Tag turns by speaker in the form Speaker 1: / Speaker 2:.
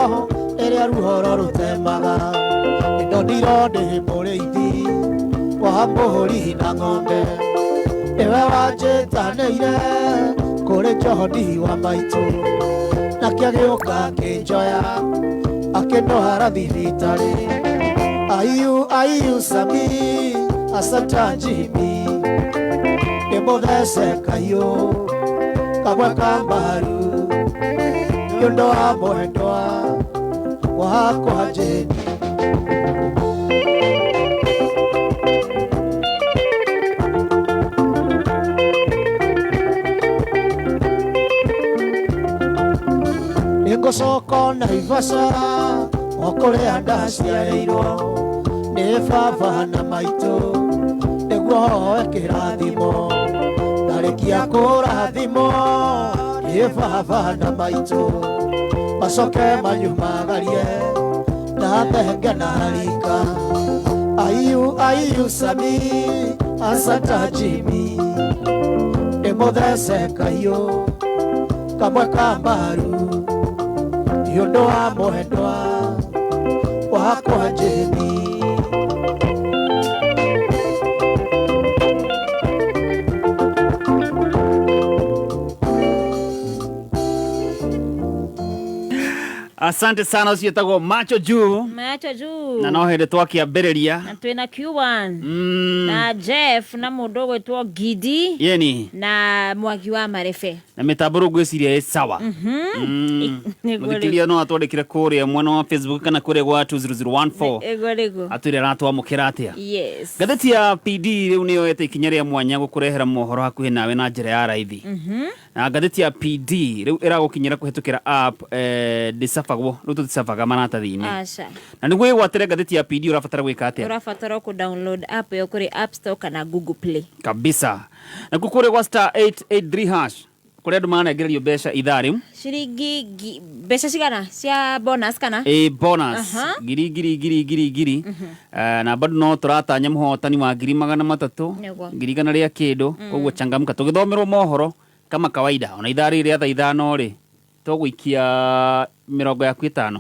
Speaker 1: njoho ĩrĩa ruhoro rũtemaga indo ndirondĩ mũrĩithi wa mbũri na ng'ombe nĩwe wanjĩtanĩire kũrĩ njoho ndihi wa maitũ nake agĩũka akĩnjoya akĩndwara thibitarĩ ayu Sami asanta Jimmy ndĩmũthece kahiũ kamwe ka mbaru nĩ ũndũ wa mwendwa wakwa Jane. Nĩngũcoka Naivasha o kũrĩa ndaciarĩirwo nĩ baba na maitũ nĩguo hoe kĩrathimo ndarĩkia kũrathimo nĩ baba na maitũ macoke manyumagarie na thenge na rika ayu Sami asanta Jimmy ndĩmũthece kahiũ kamwe ka mbaru nĩ ũndũ wa mwendwa wakwa Jane.
Speaker 2: Asante sana ucio tago macho juu na no hende twakiambĩrĩria
Speaker 3: na twina Q1 na Jeff na mũndũ gwĩtwo Gidi
Speaker 2: yeni
Speaker 3: na Mwagi wa Marebe
Speaker 2: na mĩtambo ngwĩciria ĩ sawa mũthikĩria no atwandĩkire kũrĩa mwena wa Facebook kana kũrĩa gwa 20014 atwĩre aratwamũkĩra atĩa.
Speaker 3: Yes,
Speaker 2: ngathĩti ya PD rĩu nĩyoete ikinya rĩa mwanya gũkũrehera mohoro hakuhĩ nawe na njĩra ya raithi na ngathĩti ya PD rĩu ĩragũkinyĩra kũhetũkĩra app ndĩcabagwo rĩu tũticabaga maratathi-inĩ na nĩguo ĩgwatĩre ngathĩti ya PD ũrabatara gwĩka atĩa?
Speaker 3: Ũrabatara ku-download app yo kũrĩ App Store kana Google Play
Speaker 2: kabisa na kũrĩa gwa *883# kũrĩa andũ maranengererio mbeca ithaa rĩu
Speaker 3: ciringi mbeca cigana cia bonus kana
Speaker 2: bonus ngiri na bado no tũratanya mũhotani wa 300,000 100 rĩa kĩndũ koguo changamka tũgĩthomerwo mohoro kama kawaida ona ithaa rĩrĩ rĩa thaa 5 rĩ tũgũikia 50